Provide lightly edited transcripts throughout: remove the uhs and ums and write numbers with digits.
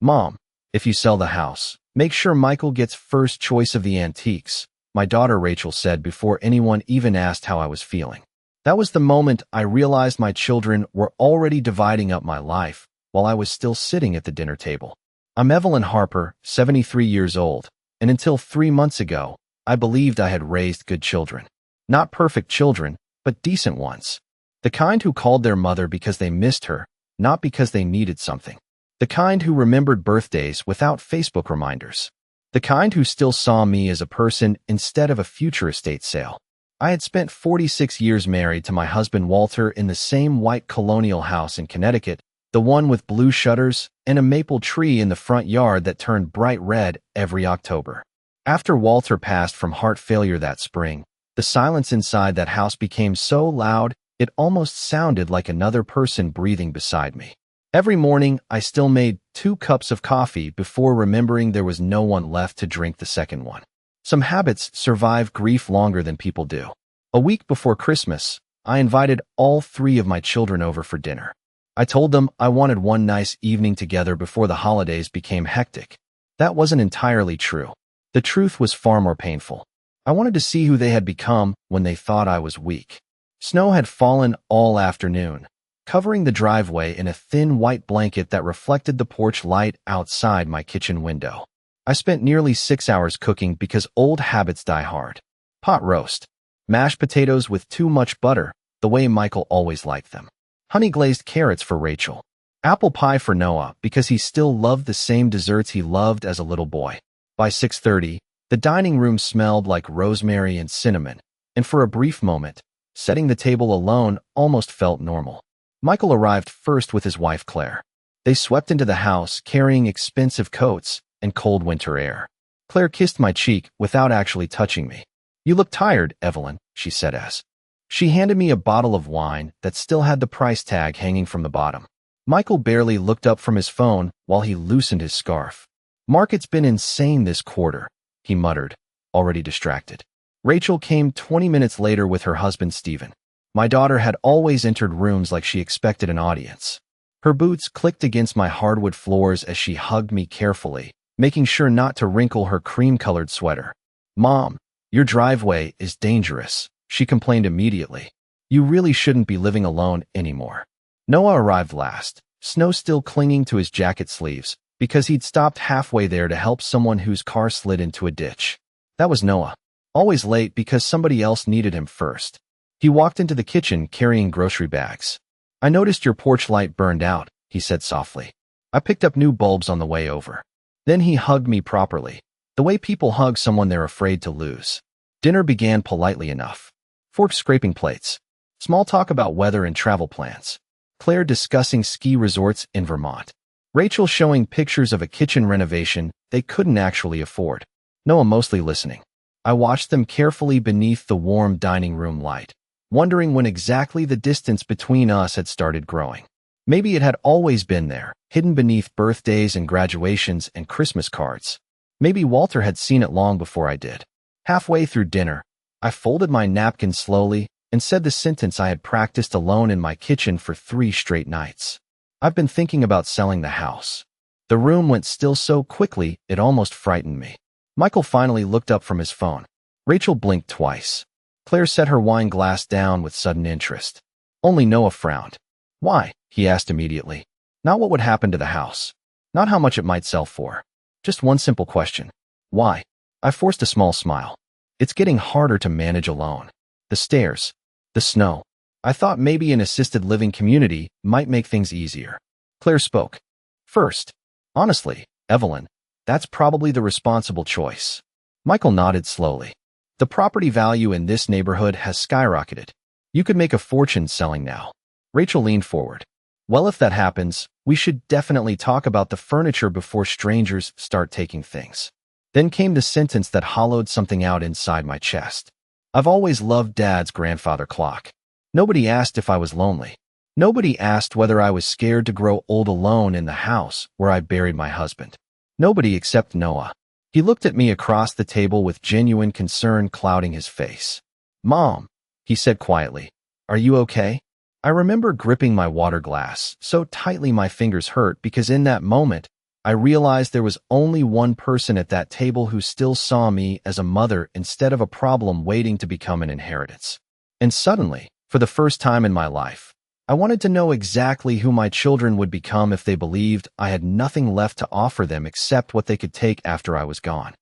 Mom, if you sell the house, make sure Michael gets first choice of the antiques, my daughter Rachel said before anyone even asked how I was feeling. That was the moment I realized my children were already dividing up my life while I was still sitting at the dinner table. I'm Evelyn Harper, 73 years old, and until 3 months ago, I believed I had raised good children. Not perfect children, but decent ones. The kind who called their mother because they missed her, not because they needed something. The kind who remembered birthdays without Facebook reminders. The kind who still saw me as a person instead of a future estate sale. I had spent 46 years married to my husband Walter in the same white colonial house in Connecticut, the one with blue shutters and a maple tree in the front yard that turned bright red every October. After Walter passed from heart failure that spring, the silence inside that house became so loud it almost sounded like another person breathing beside me. Every morning, I still made 2 cups of coffee before remembering there was no one left to drink the second one. Some habits survive grief longer than people do. A week before Christmas, I invited all 3 of my children over for dinner. I told them I wanted one nice evening together before the holidays became hectic. That wasn't entirely true. The truth was far more painful. I wanted to see who they had become when they thought I was weak. Snow had fallen all afternoon, covering the driveway in a thin white blanket that reflected the porch light outside my kitchen window. I spent nearly 6 hours cooking because old habits die hard. Pot roast. Mashed potatoes with too much butter, the way Michael always liked them. Honey-glazed carrots for Rachel. Apple pie for Noah because he still loved the same desserts he loved as a little boy. By 6:30, the dining room smelled like rosemary and cinnamon, and for a brief moment, setting the table alone almost felt normal. Michael arrived first with his wife Claire. They swept into the house carrying expensive coats and cold winter air. Claire kissed my cheek without actually touching me. "You look tired, Evelyn," she said as she handed me a bottle of wine that still had the price tag hanging from the bottom. Michael barely looked up from his phone while he loosened his scarf. "Market's been insane this quarter," he muttered, already distracted. Rachel came 20 minutes later with her husband Stephen. My daughter had always entered rooms like she expected an audience. Her boots clicked against my hardwood floors as she hugged me carefully, making sure not to wrinkle her cream-colored sweater. "Mom, your driveway is dangerous," she complained immediately. "You really shouldn't be living alone anymore." Noah arrived last, snow still clinging to his jacket sleeves, because he'd stopped halfway there to help someone whose car slid into a ditch. That was Noah. Always late because somebody else needed him first. He walked into the kitchen carrying grocery bags. "I noticed your porch light burned out," he said softly. "I picked up new bulbs on the way over." Then he hugged me properly, the way people hug someone they're afraid to lose. Dinner began politely enough. Forks scraping plates. Small talk about weather and travel plans. Claire discussing ski resorts in Vermont. Rachel showing pictures of a kitchen renovation they couldn't actually afford. Noah mostly listening. I watched them carefully beneath the warm dining room light, wondering when exactly the distance between us had started growing. Maybe it had always been there, hidden beneath birthdays and graduations and Christmas cards. Maybe Walter had seen it long before I did. Halfway through dinner, I folded my napkin slowly and said the sentence I had practiced alone in my kitchen for 3 straight nights. "I've been thinking about selling the house." The room went still so quickly it almost frightened me. Michael finally looked up from his phone. Rachel blinked twice. Claire set her wine glass down with sudden interest. Only Noah frowned. "Why?" he asked immediately. Not what would happen to the house. Not how much it might sell for. Just one simple question. "Why?" I forced a small smile. "It's getting harder to manage alone. The stairs. The snow. I thought maybe an assisted living community might make things easier." Claire spoke. "First, honestly, Evelyn, that's probably the responsible choice." Michael nodded slowly. "The property value in this neighborhood has skyrocketed. You could make a fortune selling now." Rachel leaned forward. "Well, if that happens, we should definitely talk about the furniture before strangers start taking things." Then came the sentence that hollowed something out inside my chest. "I've always loved Dad's grandfather clock." Nobody asked if I was lonely. Nobody asked whether I was scared to grow old alone in the house where I buried my husband. Nobody except Noah. He looked at me across the table with genuine concern clouding his face. "Mom," he said quietly, "are you okay?" I remember gripping my water glass so tightly my fingers hurt because in that moment, I realized there was only one person at that table who still saw me as a mother instead of a problem waiting to become an inheritance. And suddenly, for the first time in my life, I wanted to know exactly who my children would become if they believed I had nothing left to offer them except what they could take after I was gone.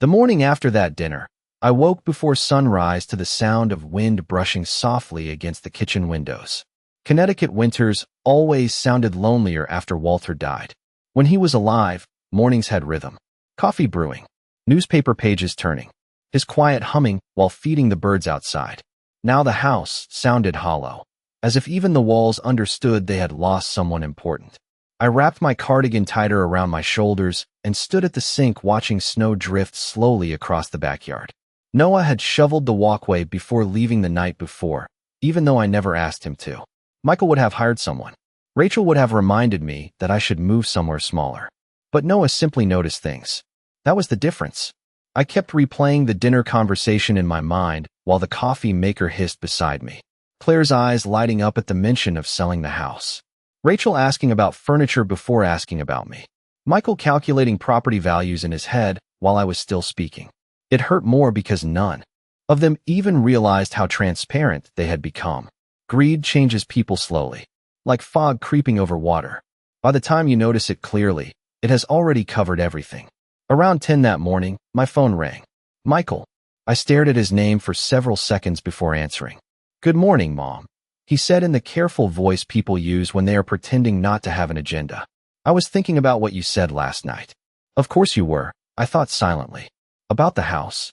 The morning after that dinner, I woke before sunrise to the sound of wind brushing softly against the kitchen windows. Connecticut winters always sounded lonelier after Walter died. When he was alive, mornings had rhythm. Coffee brewing, newspaper pages turning, his quiet humming while feeding the birds outside. Now the house sounded hollow, as if even the walls understood they had lost someone important. I wrapped my cardigan tighter around my shoulders and stood at the sink watching snow drift slowly across the backyard. Noah had shoveled the walkway before leaving the night before, even though I never asked him to. Michael would have hired someone. Rachel would have reminded me that I should move somewhere smaller. But Noah simply noticed things. That was the difference. I kept replaying the dinner conversation in my mind while the coffee maker hissed beside me. Claire's eyes lighting up at the mention of selling the house. Rachel asking about furniture before asking about me. Michael calculating property values in his head while I was still speaking. It hurt more because none of them even realized how transparent they had become. Greed changes people slowly, like fog creeping over water. By the time you notice it clearly, it has already covered everything. Around 10 that morning, my phone rang. Michael. I stared at his name for several seconds before answering. Good morning, Mom, he said in the careful voice people use when they are pretending not to have an agenda. I was thinking about what you said last night. Of course you were, I thought silently. About the house?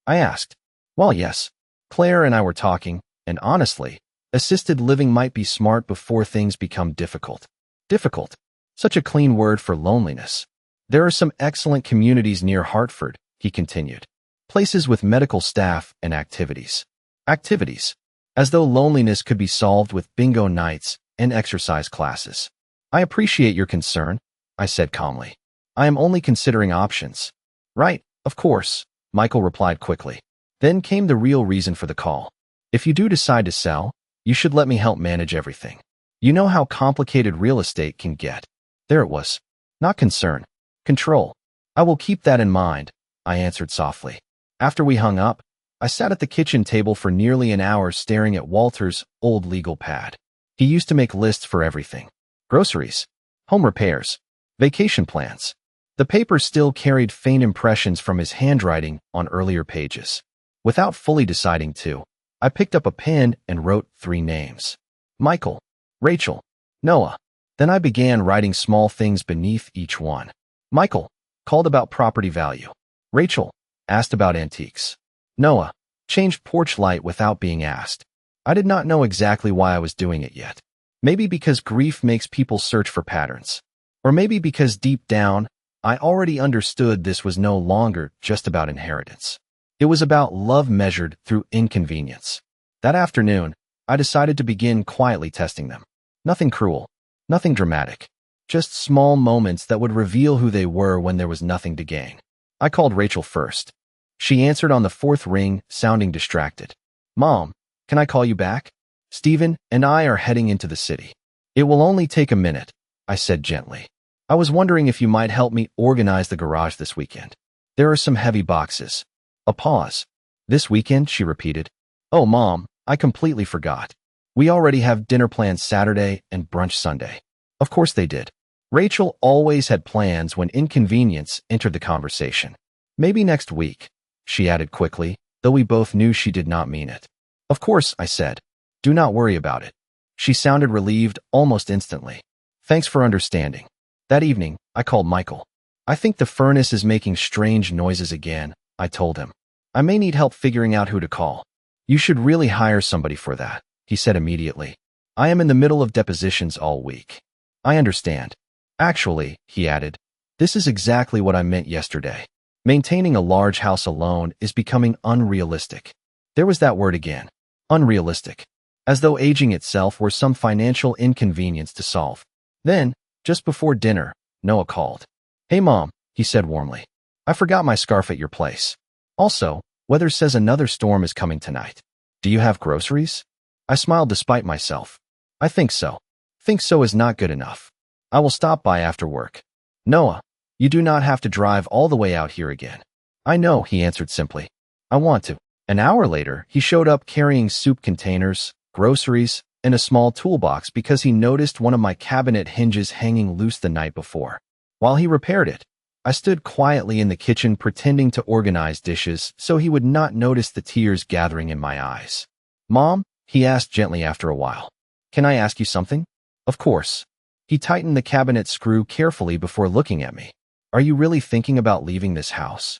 I asked. Well, yes. Claire and I were talking, and honestly, assisted living might be smart before things become difficult. Difficult. Such a clean word for loneliness. There are some excellent communities near Hartford, he continued. Places with medical staff and activities. Activities. As though loneliness could be solved with bingo nights and exercise classes. I appreciate your concern, I said calmly. I am only considering options. Right, of course, Michael replied quickly. Then came the real reason for the call. If you do decide to sell, you should let me help manage everything. You know how complicated real estate can get. There it was. Not concern. Control. I will keep that in mind, I answered softly. After we hung up, I sat at the kitchen table for nearly an hour staring at Walter's old legal pad. He used to make lists for everything. Groceries, home repairs, vacation plans. The paper still carried faint impressions from his handwriting on earlier pages. Without fully deciding to, I picked up a pen and wrote 3 names. Michael, Rachel, Noah. Then I began writing small things beneath each one. Michael called about property value. Rachel asked about antiques. Noah changed porch light without being asked. I did not know exactly why I was doing it yet. Maybe because grief makes people search for patterns. Or maybe because deep down, I already understood this was no longer just about inheritance. It was about love measured through inconvenience. That afternoon, I decided to begin quietly testing them. Nothing cruel, nothing dramatic. Just small moments that would reveal who they were when there was nothing to gain. I called Rachel first. She answered on the 4th ring, sounding distracted. Mom, can I call you back? Stephen and I are heading into the city. It will only take a minute, I said gently. I was wondering if you might help me organize the garage this weekend. There are some heavy boxes. A pause. This weekend, she repeated. Oh, Mom, I completely forgot. We already have dinner plans Saturday and brunch Sunday. Of course they did. Rachel always had plans when inconvenience entered the conversation. Maybe next week, she added quickly, though we both knew she did not mean it. Of course, I said. Do not worry about it. She sounded relieved almost instantly. Thanks for understanding. That evening, I called Michael. I think the furnace is making strange noises again, I told him. I may need help figuring out who to call. You should really hire somebody for that, he said immediately. I am in the middle of depositions all week. I understand. Actually, he added, this is exactly what I meant yesterday. Maintaining a large house alone is becoming unrealistic. There was that word again. Unrealistic. As though aging itself were some financial inconvenience to solve. Then, just before dinner, Noah called. Hey Mom, he said warmly. I forgot my scarf at your place. Also, weather says another storm is coming tonight. Do you have groceries? I smiled despite myself. I think so. Think so is not good enough. I will stop by after work. Noah, You do not have to drive all the way out here again. I know, he answered simply. I want to. An hour later, he showed up carrying soup containers, groceries, and a small toolbox because he noticed one of my cabinet hinges hanging loose the night before. While he repaired it, I stood quietly in the kitchen pretending to organize dishes so he would not notice the tears gathering in my eyes. Mom, he asked gently after a while. Can I ask you something? Of course. He tightened the cabinet screw carefully before looking at me. Are you really thinking about leaving this house?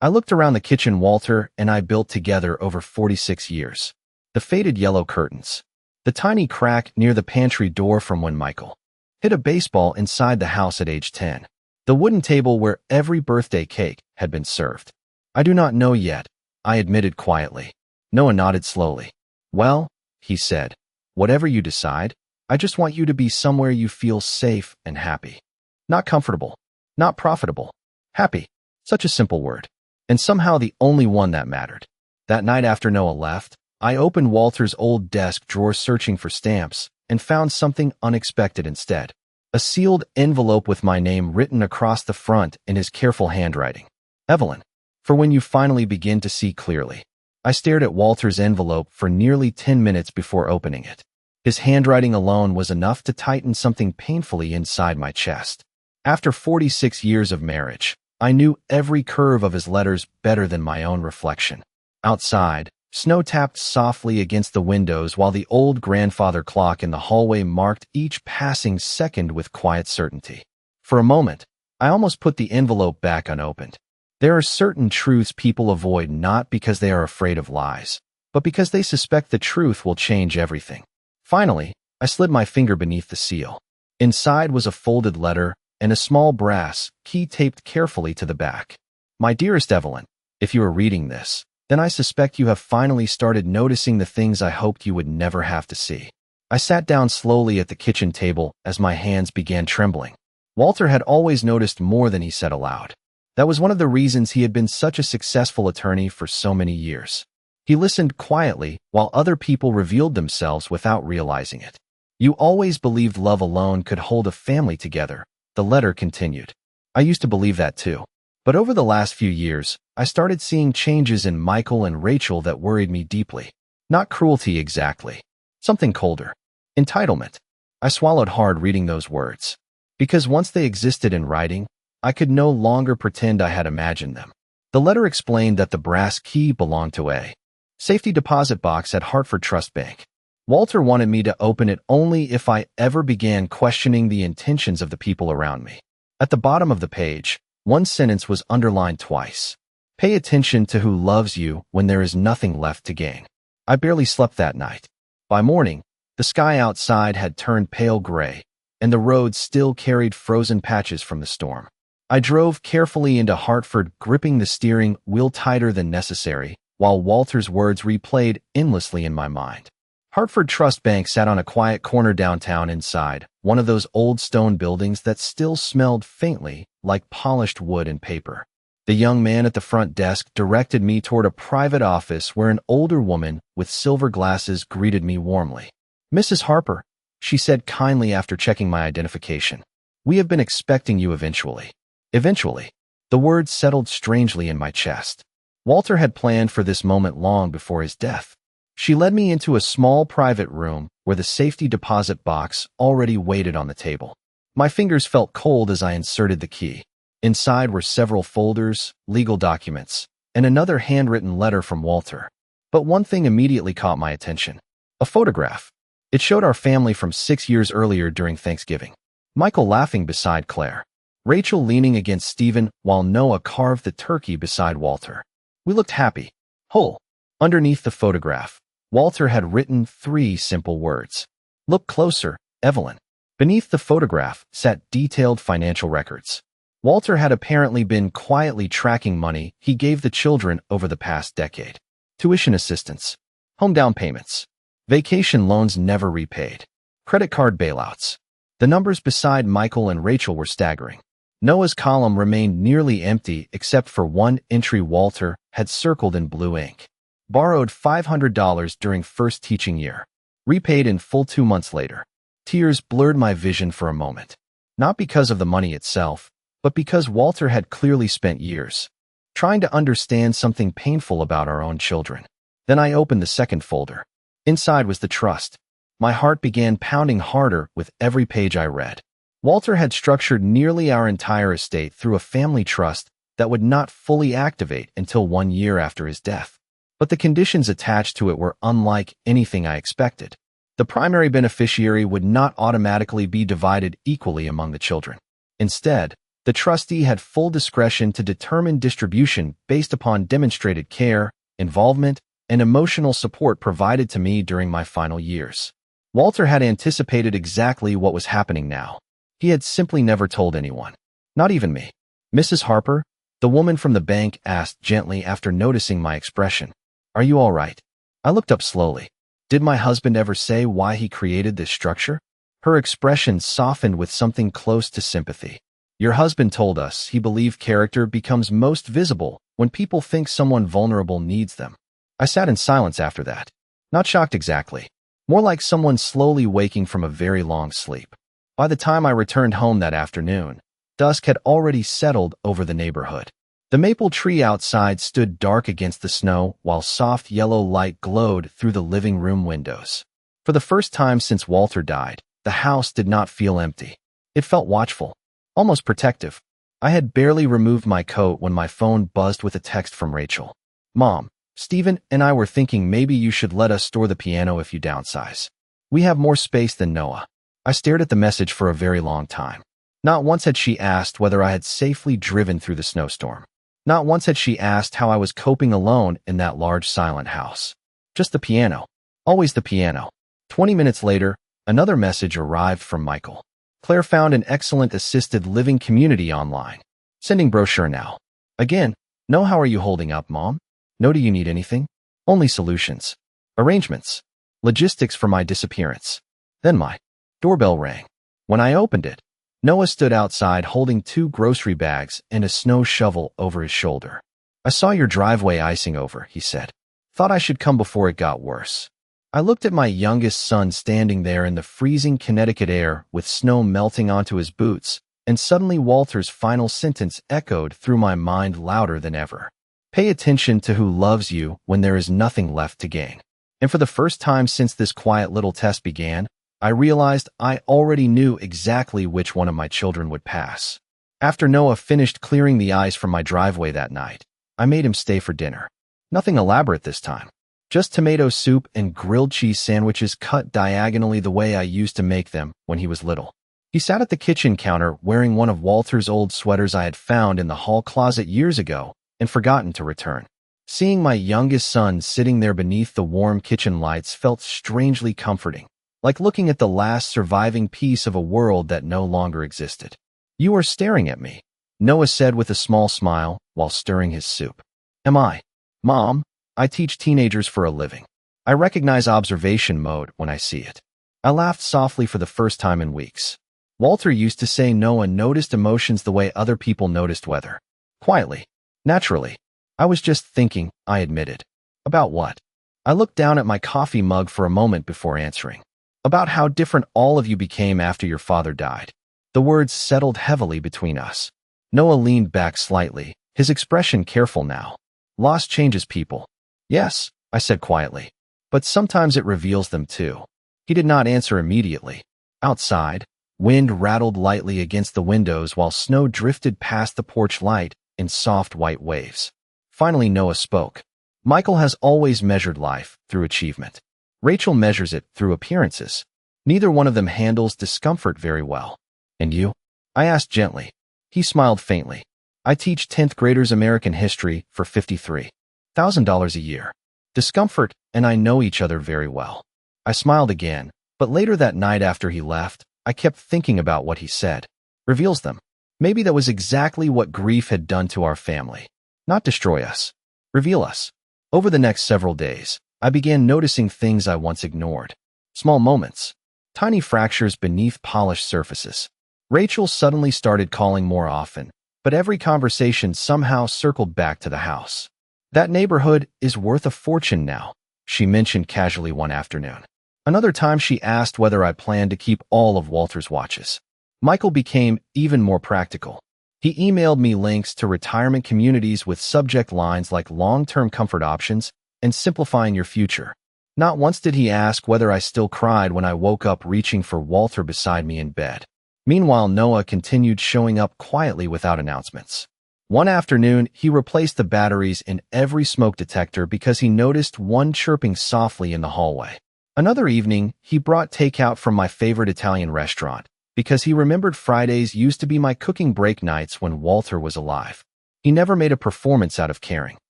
I looked around the kitchen Walter and I built together over 46 years. The faded yellow curtains. The tiny crack near the pantry door from when Michael hit a baseball inside the house at age 10. The wooden table where every birthday cake had been served. I do not know yet, I admitted quietly. Noah nodded slowly. Well, he said, whatever you decide, I just want you to be somewhere you feel safe and happy. Not comfortable, not profitable, happy. Such a simple word. And somehow the only one that mattered. That night after Noah left, I opened Walter's old desk drawer searching for stamps and found something unexpected instead. A sealed envelope with my name written across the front in his careful handwriting. Evelyn, for when you finally begin to see clearly. I stared at Walter's envelope for nearly 10 minutes before opening it. His handwriting alone was enough to tighten something painfully inside my chest. After 46 years of marriage, I knew every curve of his letters better than my own reflection. Outside, snow tapped softly against the windows while the old grandfather clock in the hallway marked each passing second with quiet certainty. For a moment, I almost put the envelope back unopened. There are certain truths people avoid not because they are afraid of lies, but because they suspect the truth will change everything. Finally, I slid my finger beneath the seal. Inside was a folded letter and a small brass key taped carefully to the back. My dearest Evelyn, if you are reading this, then I suspect you have finally started noticing the things I hoped you would never have to see. I sat down slowly at the kitchen table as my hands began trembling. Walter had always noticed more than he said aloud. That was one of the reasons he had been such a successful attorney for so many years. He listened quietly while other people revealed themselves without realizing it. You always believed love alone could hold a family together, the letter continued. I used to believe that too. But over the last few years, I started seeing changes in Michael and Rachel that worried me deeply. Not cruelty exactly. Something colder. Entitlement. I swallowed hard reading those words. Because once they existed in writing, I could no longer pretend I had imagined them. The letter explained that the brass key belonged to a safety deposit box at Hartford Trust Bank. Walter wanted me to open it only if I ever began questioning the intentions of the people around me. At the bottom of the page, one sentence was underlined twice. Pay attention to who loves you when there is nothing left to gain. I barely slept that night. By morning, the sky outside had turned pale gray, and the road still carried frozen patches from the storm. I drove carefully into Hartford, gripping the steering wheel tighter than necessary, while Walter's words replayed endlessly in my mind. Hartford Trust Bank sat on a quiet corner downtown inside one of those old stone buildings that still smelled faintly like polished wood and paper. The young man at the front desk directed me toward a private office where an older woman with silver glasses greeted me warmly. Mrs. Harper, she said kindly after checking my identification. We have been expecting you eventually. Eventually. The words settled strangely in my chest. Walter had planned for this moment long before his death. She led me into a small private room where the safety deposit box already waited on the table. My fingers felt cold as I inserted the key. Inside were several folders, legal documents, and another handwritten letter from Walter. But one thing immediately caught my attention. A photograph. It showed our family from 6 years earlier during Thanksgiving. Michael laughing beside Claire. Rachel leaning against Stephen while Noah carved the turkey beside Walter. We looked happy, whole. Underneath the photograph, Walter had written 3 simple words. Look closer, Evelyn. Beneath the photograph sat detailed financial records. Walter had apparently been quietly tracking money he gave the children over the past decade. Tuition assistance, home down payments, vacation loans never repaid, credit card bailouts. The numbers beside Michael and Rachel were staggering. Noah's column remained nearly empty except for one entry Walter had circled in blue ink. Borrowed $500 during first teaching year. Repaid in full 2 months later. Tears blurred my vision for a moment. Not because of the money itself, but because Walter had clearly spent years trying to understand something painful about our own children. Then I opened the second folder. Inside was the trust. My heart began pounding harder with every page I read. Walter had structured nearly our entire estate through a family trust that would not fully activate until 1 year after his death. But the conditions attached to it were unlike anything I expected. The primary beneficiary would not automatically be divided equally among the children. Instead, the trustee had full discretion to determine distribution based upon demonstrated care, involvement, and emotional support provided to me during my final years. Walter had anticipated exactly what was happening now. He had simply never told anyone. Not even me. "Mrs. Harper?" the woman from the bank asked gently after noticing my expression. "Are you all right?" I looked up slowly. Did my husband ever say why he created this structure? Her expression softened with something close to sympathy. "Your husband told us he believed character becomes most visible when people think someone vulnerable needs them." I sat in silence after that. Not shocked exactly. More like someone slowly waking from a very long sleep. By the time I returned home that afternoon, dusk had already settled over the neighborhood. The maple tree outside stood dark against the snow while soft yellow light glowed through the living room windows. For the first time since Walter died, the house did not feel empty. It felt watchful, almost protective. I had barely removed my coat when my phone buzzed with a text from Rachel. "Mom, Stephen and I were thinking maybe you should let us store the piano if you downsize. We have more space than Noah." I stared at the message for a very long time. Not once had she asked whether I had safely driven through the snowstorm. Not once had she asked how I was coping alone in that large silent house. Just the piano. Always the piano. 20 minutes later, another message arrived from Michael. "Claire found an excellent assisted living community online. Sending brochure now." Again, "No, how are you holding up, Mom? No, do you need anything? Only solutions. Arrangements. Logistics for my disappearance." Then my doorbell rang. When I opened it, Noah stood outside holding 2 grocery bags and a snow shovel over his shoulder. "I saw your driveway icing over," he said. "Thought I should come before it got worse." I looked at my youngest son standing there in the freezing Connecticut air with snow melting onto his boots, and suddenly Walter's final sentence echoed through my mind louder than ever. "Pay attention to who loves you when there is nothing left to gain." And for the first time since this quiet little test began, I realized I already knew exactly which one of my children would pass. After Noah finished clearing the ice from my driveway that night, I made him stay for dinner. Nothing elaborate this time. Just tomato soup and grilled cheese sandwiches cut diagonally the way I used to make them when he was little. He sat at the kitchen counter wearing one of Walter's old sweaters I had found in the hall closet years ago and forgotten to return. Seeing my youngest son sitting there beneath the warm kitchen lights felt strangely comforting, like looking at the last surviving piece of a world that no longer existed. "You are staring at me," Noah said with a small smile while stirring his soup. "Am I? Mom, I teach teenagers for a living. I recognize observation mode when I see it." I laughed softly for the first time in weeks. Walter used to say Noah noticed emotions the way other people noticed weather. Quietly. Naturally. "I was just thinking," I admitted. "About what?" I looked down at my coffee mug for a moment before answering. "About how different all of you became after your father died." The words settled heavily between us. Noah leaned back slightly, his expression careful now. "Loss changes people." "Yes," I said quietly. "But sometimes it reveals them too." He did not answer immediately. Outside, wind rattled lightly against the windows while snow drifted past the porch light in soft white waves. Finally, Noah spoke. "Michael has always measured life through achievement. Rachel measures it through appearances. Neither one of them handles discomfort very well." "And you?" I asked gently. He smiled faintly. "I teach 10th graders American history for $53,000 a year. Discomfort and I know each other very well." I smiled again, but later that night after he left, I kept thinking about what he said. Reveals them. Maybe that was exactly what grief had done to our family. Not destroy us. Reveal us. Over the next several days, I began noticing things I once ignored. Small moments. Tiny fractures beneath polished surfaces. Rachel suddenly started calling more often, but every conversation somehow circled back to the house. "That neighborhood is worth a fortune now," she mentioned casually one afternoon. Another time she asked whether I planned to keep all of Walter's watches. Michael became even more practical. He emailed me links to retirement communities with subject lines like long-term comfort options and simplifying your future. Not once did he ask whether I still cried when I woke up reaching for Walter beside me in bed. Meanwhile, Noah continued showing up quietly without announcements. One afternoon, he replaced the batteries in every smoke detector because he noticed one chirping softly in the hallway. Another evening, he brought takeout from my favorite Italian restaurant because he remembered Fridays used to be my cooking break nights when Walter was alive. He never made a performance out of caring.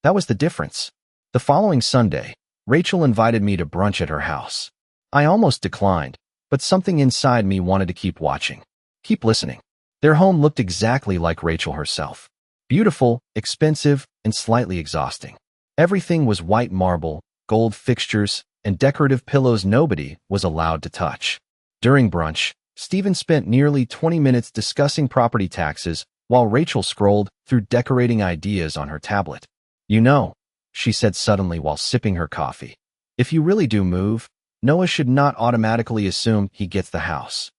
That was the difference. The following Sunday, Rachel invited me to brunch at her house. I almost declined, but something inside me wanted to keep watching, keep listening. Their home looked exactly like Rachel herself. Beautiful, expensive, and slightly exhausting. Everything was white marble, gold fixtures, and decorative pillows nobody was allowed to touch. During brunch, Stephen spent nearly 20 minutes discussing property taxes while Rachel scrolled through decorating ideas on her tablet. You know, she said suddenly while sipping her coffee, if you really do move, Noah should not automatically assume he gets the house.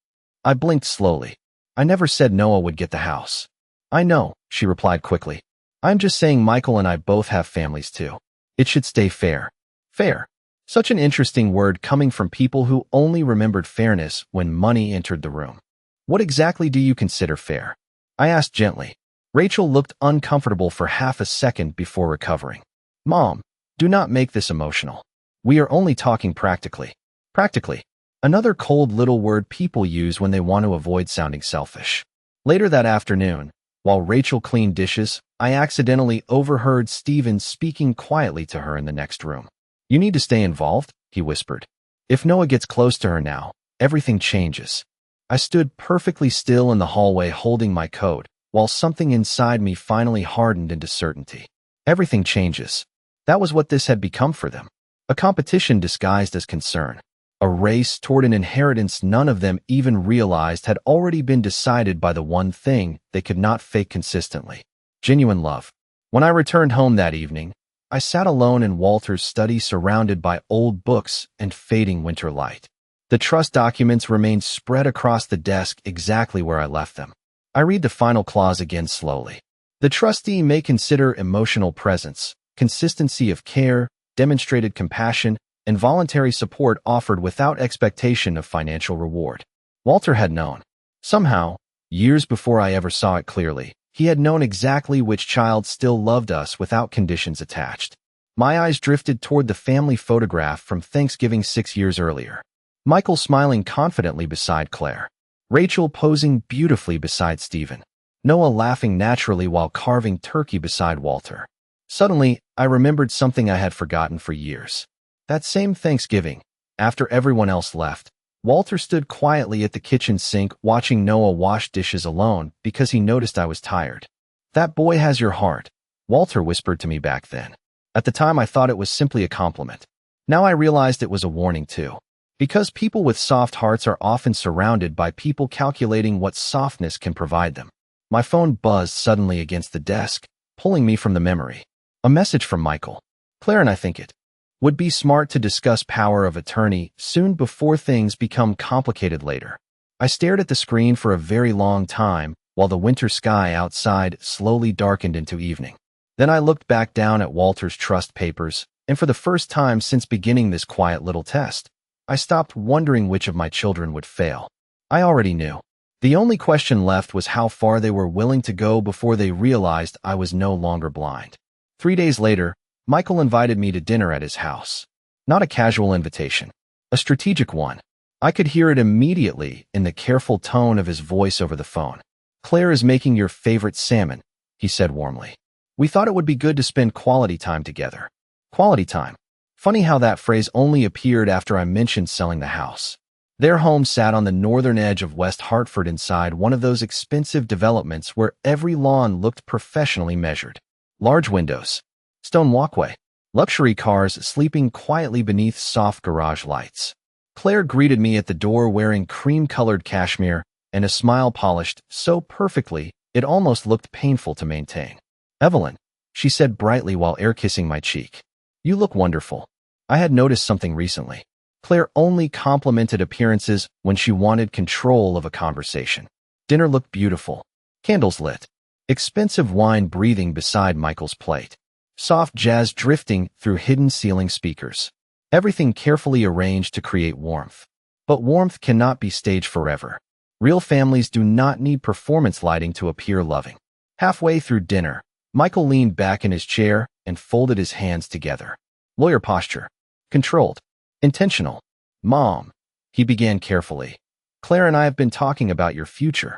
I blinked slowly. I never said Noah would get the house. I know, she replied quickly. I'm just saying Michael and I both have families too. It should stay fair. Fair. Such an interesting word coming from people who only remembered fairness when money entered the room. What exactly do you consider fair? I asked gently. Rachel looked uncomfortable for half a second before recovering. Mom, do not make this emotional. We are only talking practically. Practically. Another cold little word people use when they want to avoid sounding selfish. Later that afternoon, while Rachel cleaned dishes, I accidentally overheard Stephen speaking quietly to her in the next room. You need to stay involved, he whispered. If Noah gets close to her now, everything changes. I stood perfectly still in the hallway holding my coat, while something inside me finally hardened into certainty. Everything changes. That was what this had become for them. A competition disguised as concern. A race toward an inheritance none of them even realized had already been decided by the one thing they could not fake consistently. Genuine love. When I returned home that evening, I sat alone in Walter's study surrounded by old books and fading winter light. The trust documents remained spread across the desk exactly where I left them. I read the final clause again slowly. The trustee may consider emotional presence, consistency of care, demonstrated compassion, and voluntary support offered without expectation of financial reward. Walter had known. Somehow, years before I ever saw it clearly, he had known exactly which child still loved us without conditions attached. My eyes drifted toward the family photograph from Thanksgiving 6 years earlier. Michael smiling confidently beside Claire. Rachel posing beautifully beside Stephen. Noah laughing naturally while carving turkey beside Walter. Suddenly, I remembered something I had forgotten for years. That same Thanksgiving, after everyone else left, Walter stood quietly at the kitchen sink watching Noah wash dishes alone because he noticed I was tired. That boy has your heart, Walter whispered to me back then. At the time I thought it was simply a compliment. Now I realized it was a warning too. Because people with soft hearts are often surrounded by people calculating what softness can provide them. My phone buzzed suddenly against the desk, pulling me from the memory. A message from Michael. Claire and I think it would be smart to discuss power of attorney soon before things become complicated later. I stared at the screen for a very long time while the winter sky outside slowly darkened into evening. Then I looked back down at Walter's trust papers, and for the first time since beginning this quiet little test, I stopped wondering which of my children would fail. I already knew. The only question left was how far they were willing to go before they realized I was no longer blind. 3 days later, Michael invited me to dinner at his house. Not a casual invitation, a strategic one. I could hear it immediately in the careful tone of his voice over the phone. Claire is making your favorite salmon, he said warmly. We thought it would be good to spend quality time together. Quality time. Funny how that phrase only appeared after I mentioned selling the house. Their home sat on the northern edge of West Hartford inside one of those expensive developments where every lawn looked professionally measured. Large windows. Stone walkway. Luxury cars sleeping quietly beneath soft garage lights. Claire greeted me at the door wearing cream-colored cashmere and a smile polished so perfectly it almost looked painful to maintain. Evelyn, she said brightly while air-kissing my cheek. You look wonderful. I had noticed something recently. Claire only complimented appearances when she wanted control of a conversation. Dinner looked beautiful. Candles lit. expensive wine breathing beside Michael's plate, soft jazz drifting through hidden ceiling speakers. Everything carefully arranged to create warmth. But warmth cannot be staged forever. Real families do not need performance lighting to appear loving. Halfway through dinner, Michael leaned back in his chair and folded his hands together. Lawyer posture. Controlled. Intentional. Mom, he began carefully. Claire and I have been talking about your future.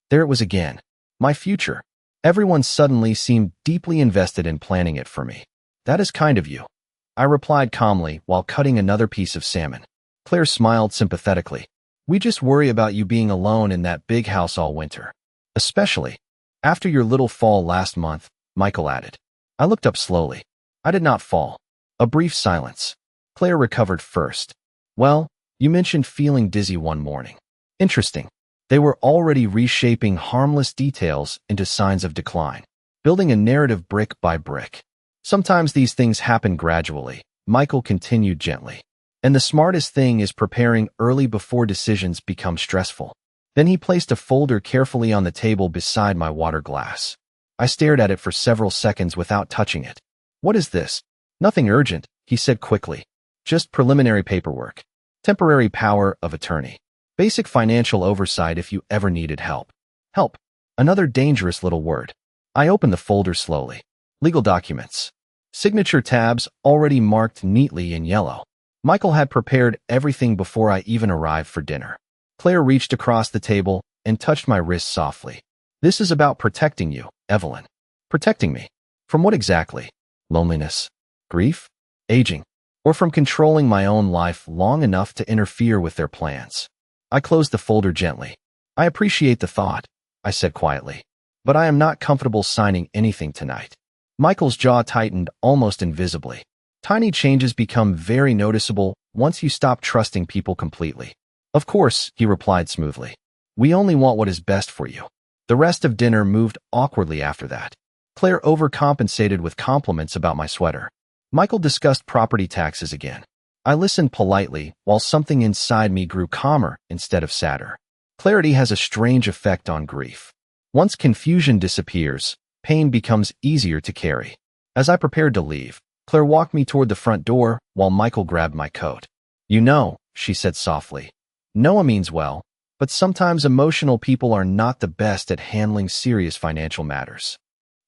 There it was again. My future. Everyone suddenly seemed deeply invested in planning it for me. That is kind of you, I replied calmly while cutting another piece of salmon. Claire smiled sympathetically. We just worry about you being alone in that big house all winter. Especially after your little fall last month, Michael added. I looked up slowly. I did not fall. A brief silence. Claire recovered first. Well, you mentioned feeling dizzy one morning. Interesting. They were already reshaping harmless details into signs of decline, building a narrative brick by brick. Sometimes these things happen gradually, Michael continued gently. And the smartest thing is preparing early before decisions become stressful. Then he placed a folder carefully on the table beside my water glass. I stared at it for several seconds without touching it. What is this? Nothing urgent, he said quickly. Just preliminary paperwork. Temporary power of attorney. Basic financial oversight if you ever needed help. Help. Another dangerous little word. I opened the folder slowly. Legal documents. Signature tabs already marked neatly in yellow. Michael had prepared everything before I even arrived for dinner. Claire reached across the table and touched my wrist softly. This is about protecting you, Evelyn. Protecting me. From what exactly? Loneliness? Grief? Aging? Or from controlling my own life long enough to interfere with their plans? I closed the folder gently. I appreciate the thought, I said quietly. But I am not comfortable signing anything tonight. Michael's jaw tightened almost invisibly. Tiny changes become very noticeable once you stop trusting people completely. Of course, he replied smoothly. We only want what is best for you. The rest of dinner moved awkwardly after that. Claire overcompensated with compliments about my sweater. Michael discussed property taxes again. I listened politely while something inside me grew calmer instead of sadder. Clarity has a strange effect on grief. Once confusion disappears, pain becomes easier to carry. As I prepared to leave, Claire walked me toward the front door while Michael grabbed my coat. You know, she said softly. Noah means well, but sometimes emotional people are not the best at handling serious financial matters.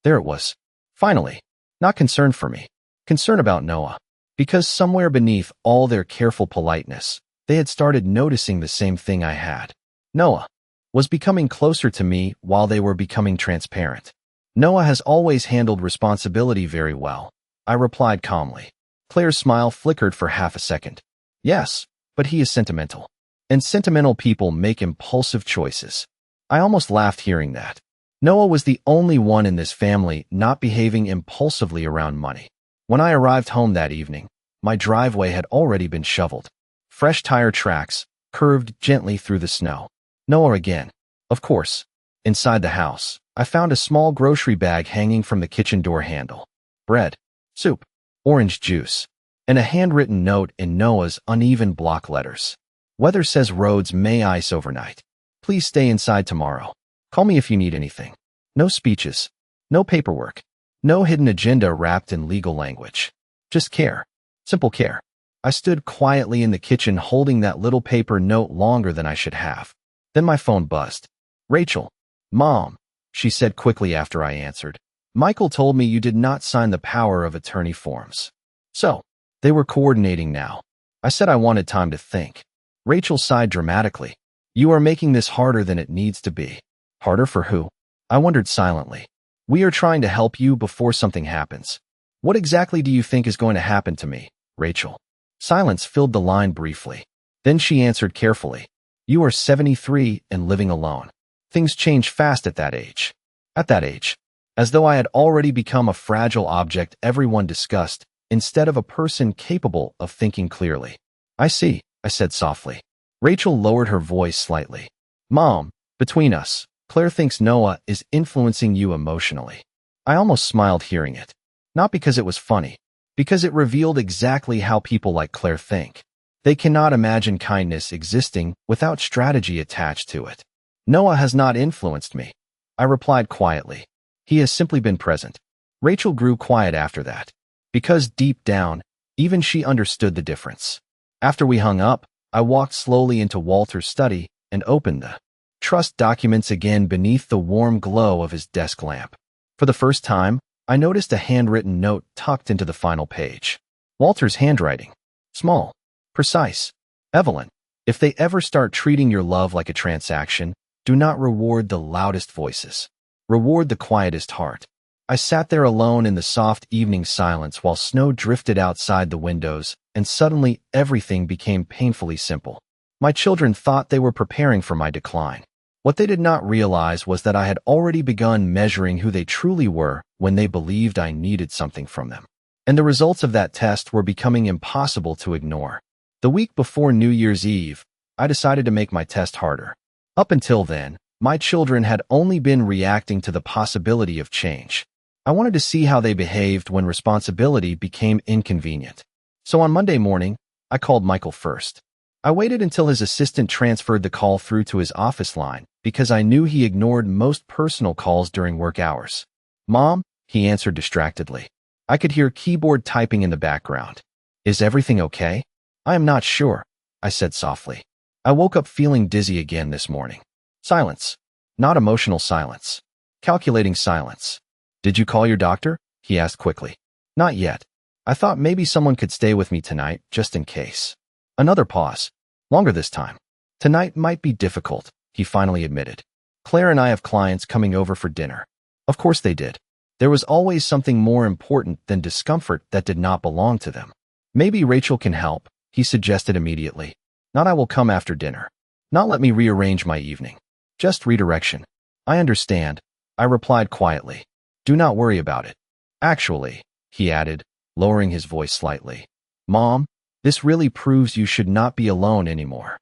There it was. Finally, not concern for me. Concern about Noah. Because somewhere beneath all their careful politeness, they had started noticing the same thing I had. Noah was becoming closer to me while they were becoming transparent. Noah has always handled responsibility very well, I replied calmly. Claire's smile flickered for half a second. Yes, but he is sentimental. And sentimental people make impulsive choices. I almost laughed hearing that. Noah was the only one in this family not behaving impulsively around money. When I arrived home that evening, my driveway had already been shoveled. Fresh tire tracks curved gently through the snow. Noah again. Of course. Inside the house, I found a small grocery bag hanging from the kitchen door handle. Bread, soup, orange juice, and a handwritten note in Noah's uneven block letters. Weather says roads may ice overnight. Please stay inside tomorrow. Call me if you need anything. No speeches. No paperwork. No hidden agenda wrapped in legal language. Just care. Simple care. I stood quietly in the kitchen holding that little paper note longer than I should have. Then my phone buzzed. Rachel. Mom, she said quickly after I answered. Michael told me you did not sign the power of attorney forms. So, they were coordinating now. I said I wanted time to think. Rachel sighed dramatically. You are making this harder than it needs to be. Harder for who? I wondered silently. We are trying to help you before something happens. What exactly do you think is going to happen to me, Rachel? Silence filled the line briefly. Then she answered carefully. You are 73 and living alone. Things change fast at that age. At that age. As though I had already become a fragile object everyone discussed, instead of a person capable of thinking clearly. I see, I said softly. Rachel lowered her voice slightly. Mom, between us, Claire thinks Noah is influencing you emotionally. I almost smiled hearing it. Not because it was funny, because it revealed exactly how people like Claire think. They cannot imagine kindness existing without strategy attached to it. Noah has not influenced me, I replied quietly. He has simply been present. Rachel grew quiet after that, because deep down, even she understood the difference. After we hung up, I walked slowly into Walter's study and opened the trust documents again beneath the warm glow of his desk lamp. For the first time, I noticed a handwritten note tucked into the final page. Walter's handwriting. Small. Precise. Evelyn, if they ever start treating your love like a transaction, do not reward the loudest voices. Reward the quietest heart. I sat there alone in the soft evening silence while snow drifted outside the windows, and suddenly everything became painfully simple. My children thought they were preparing for my decline. What they did not realize was that I had already begun measuring who they truly were when they believed I needed something from them. And the results of that test were becoming impossible to ignore. The week before New Year's Eve, I decided to make my test harder. Up until then, my children had only been reacting to the possibility of change. I wanted to see how they behaved when responsibility became inconvenient. So on Monday morning, I called Michael first. I waited until his assistant transferred the call through to his office line because I knew he ignored most personal calls during work hours. "Mom," he answered distractedly. I could hear keyboard typing in the background. "Is everything okay?" "I am not sure," I said softly. I woke up feeling dizzy again this morning. Silence. Not emotional silence. Calculating silence. "Did you call your doctor?" he asked quickly. "Not yet. I thought maybe someone could stay with me tonight, just in case." Another pause. Longer this time. "Tonight might be difficult," he finally admitted. "Claire and I have clients coming over for dinner." Of course they did. There was always something more important than discomfort that did not belong to them. "Maybe Rachel can help," he suggested immediately. "Not I will come after dinner. Not let me rearrange my evening. Just redirection." "I understand," I replied quietly. "Do not worry about it." "Actually," he added, lowering his voice slightly, "Mom, this really proves you should not be alone anymore."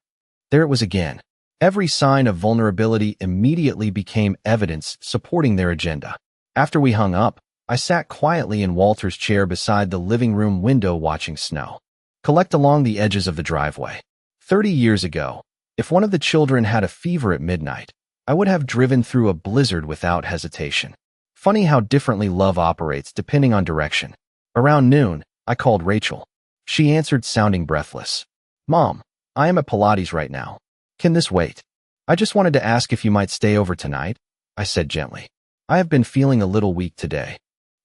There it was again. Every sign of vulnerability immediately became evidence supporting their agenda. After we hung up, I sat quietly in Walter's chair beside the living room window watching snow collect along the edges of the driveway. 30 years ago, if one of the children had a fever at midnight, I would have driven through a blizzard without hesitation. Funny how differently love operates depending on direction. Around noon, I called Rachel. She answered sounding breathless. "Mom, I am at Pilates right now. Can this wait?" "I just wanted to ask if you might stay over tonight," I said gently. "I have been feeling a little weak today."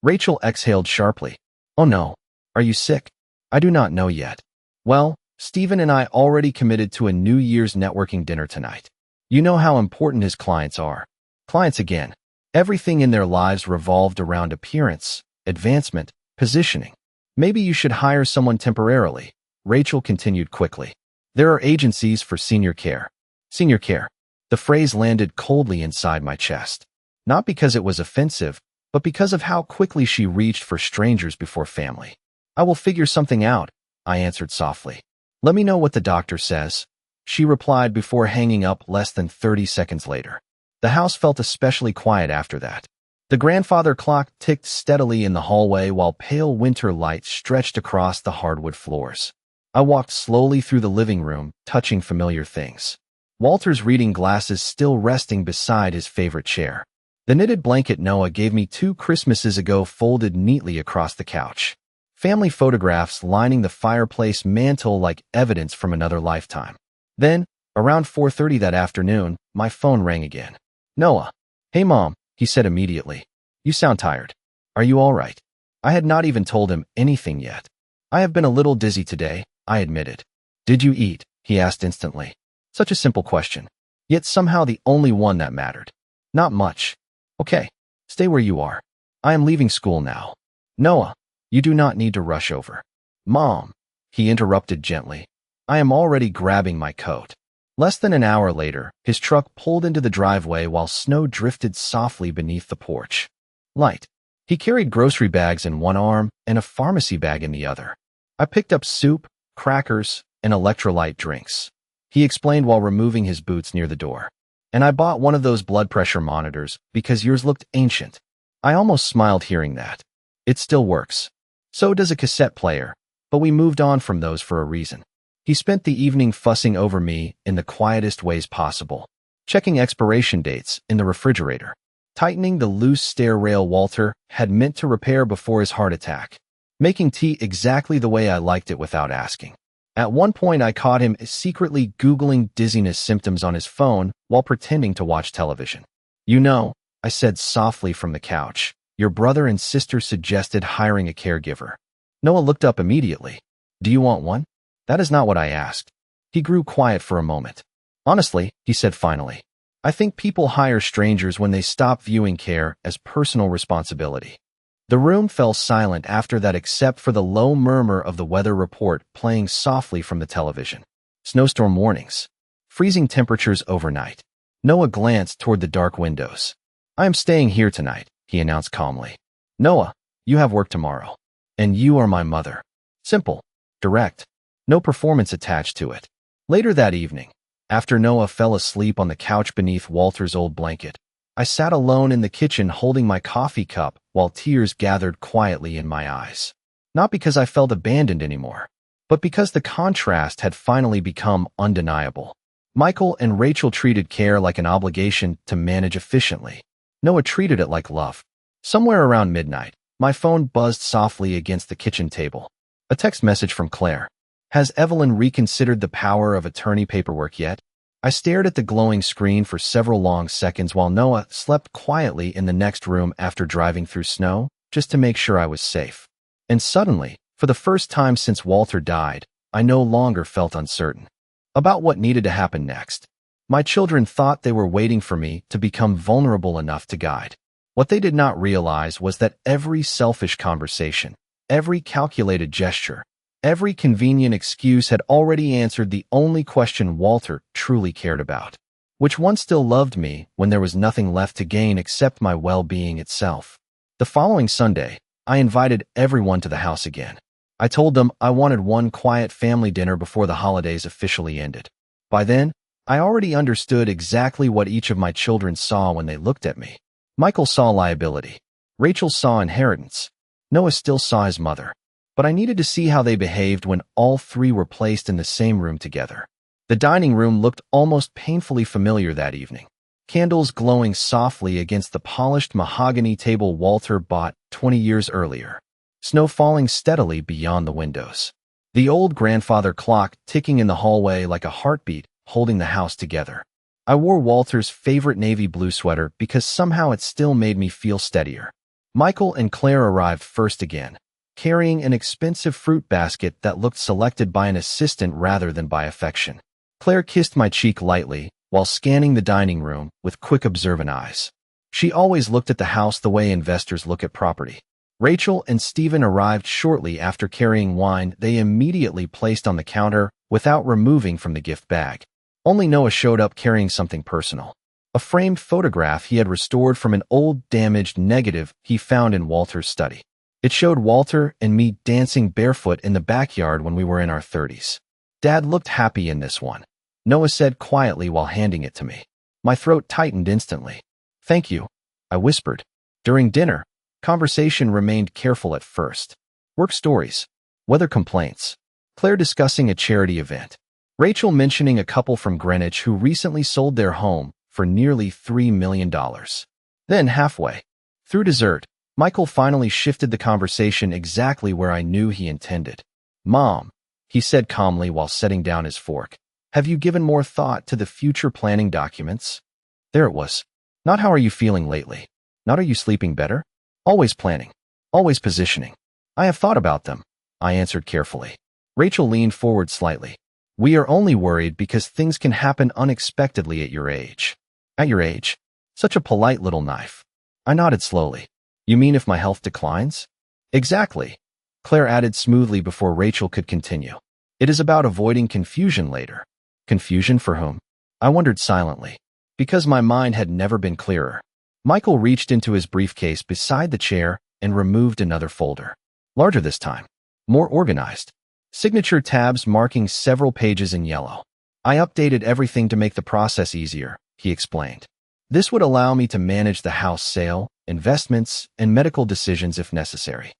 Rachel exhaled sharply. "Oh no, are you sick?" "I do not know yet." "Well, Stephen and I already committed to a New Year's networking dinner tonight. You know how important his clients are." Clients again. Everything in their lives revolved around appearance, advancement, positioning. "Maybe you should hire someone temporarily," Rachel continued quickly. "There are agencies for senior care." Senior care. The phrase landed coldly inside my chest. Not because it was offensive, but because of how quickly she reached for strangers before family. "I will figure something out," I answered softly. "Let me know what the doctor says," she replied before hanging up less than 30 seconds later. The house felt especially quiet after that. The grandfather clock ticked steadily in the hallway while pale winter light stretched across the hardwood floors. I walked slowly through the living room, touching familiar things. Walter's reading glasses still resting beside his favorite chair. The knitted blanket Noah gave me 2 Christmases ago folded neatly across the couch. Family photographs lining the fireplace mantel like evidence from another lifetime. Then, around 4:30 that afternoon, my phone rang again. "Noah." "Hey Mom," he said immediately. "You sound tired. Are you all right?" I had not even told him anything yet. "I have been a little dizzy today," I admitted. "Did you eat?" he asked instantly. Such a simple question, yet somehow the only one that mattered. "Not much." "Okay, stay where you are. I am leaving school now." "Noah, you do not need to rush over." "Mom," he interrupted gently. "I am already grabbing my coat." Less than an hour later, his truck pulled into the driveway while snow drifted softly beneath the porch. Light. He carried grocery bags in one arm and a pharmacy bag in the other. I picked up soup, crackers, and electrolyte drinks, he explained while removing his boots near the door. "And I bought one of those blood pressure monitors because yours looked ancient." I almost smiled hearing that. It still works. So does a cassette player, but we moved on from those for a reason. He spent the evening fussing over me in the quietest ways possible, checking expiration dates in the refrigerator, tightening the loose stair rail Walter had meant to repair before his heart attack, making tea exactly the way I liked it without asking. At one point, I caught him secretly Googling dizziness symptoms on his phone while pretending to watch television. "You know," I said softly from the couch, "your brother and sister suggested hiring a caregiver." Noah looked up immediately. "Do you want one?" "That is not what I asked." He grew quiet for a moment. "Honestly," he said finally, "I think people hire strangers when they stop viewing care as personal responsibility." The room fell silent after that except for the low murmur of the weather report playing softly from the television. Snowstorm warnings. Freezing temperatures overnight. Noah glanced toward the dark windows. "I am staying here tonight," he announced calmly. "Noah, you have work tomorrow. And you are my mother." Simple. Direct. No performance attached to it. Later that evening, after Noah fell asleep on the couch beneath Walter's old blanket, I sat alone in the kitchen holding my coffee cup while tears gathered quietly in my eyes. Not because I felt abandoned anymore, but because the contrast had finally become undeniable. Michael and Rachel treated care like an obligation to manage efficiently. Noah treated it like love. Somewhere around midnight, my phone buzzed softly against the kitchen table. A text message from Claire. "Has Evelyn reconsidered the power of attorney paperwork yet?" I stared at the glowing screen for several long seconds while Noah slept quietly in the next room after driving through snow, just to make sure I was safe. And suddenly, for the first time since Walter died, I no longer felt uncertain about what needed to happen next. My children thought they were waiting for me to become vulnerable enough to guide. What they did not realize was that every selfish conversation, every calculated gesture, every convenient excuse had already answered the only question Walter truly cared about. Which one still loved me when there was nothing left to gain except my well-being itself? The following Sunday, I invited everyone to the house again. I told them I wanted one quiet family dinner before the holidays officially ended. By then, I already understood exactly what each of my children saw when they looked at me. Michael saw liability. Rachel saw inheritance. Noah still saw his mother. But I needed to see how they behaved when all three were placed in the same room together. The dining room looked almost painfully familiar that evening. Candles glowing softly against the polished mahogany table Walter bought 20 years earlier. Snow falling steadily beyond the windows. The old grandfather clock ticking in the hallway like a heartbeat, holding the house together. I wore Walter's favorite navy blue sweater because somehow it still made me feel steadier. Michael and Claire arrived first again, carrying an expensive fruit basket that looked selected by an assistant rather than by affection. Claire kissed my cheek lightly while scanning the dining room with quick observant eyes. She always looked at the house the way investors look at property. Rachel and Stephen arrived shortly after carrying wine they immediately placed on the counter without removing from the gift bag. Only Noah showed up carrying something personal. A framed photograph he had restored from an old damaged negative he found in Walter's study. It showed Walter and me dancing barefoot in the backyard when we were in our 30s. "Dad looked happy in this one," Noah said quietly while handing it to me. My throat tightened instantly. "Thank you," I whispered. During dinner, conversation remained careful at first. Work stories, weather complaints, Claire discussing a charity event, Rachel mentioning a couple from Greenwich who recently sold their home for nearly $3 million. Then halfway through dessert, Michael finally shifted the conversation exactly where I knew he intended. "Mom," he said calmly while setting down his fork, "have you given more thought to the future planning documents?" There it was. Not "how are you feeling lately?" Not "are you sleeping better?" Always planning. Always positioning. "I have thought about them," I answered carefully. Rachel leaned forward slightly. "We are only worried because things can happen unexpectedly at your age." "At your age?" Such a polite little knife. I nodded slowly. "You mean if my health declines?" "Exactly," Claire added smoothly before Rachel could continue. "It is about avoiding confusion later." Confusion for whom? I wondered silently. Because my mind had never been clearer. Michael reached into his briefcase beside the chair and removed another folder. Larger this time. More organized. Signature tabs marking several pages in yellow. "I updated everything to make the process easier," he explained. "This would allow me to manage the house sale, investments, and medical decisions if necessary."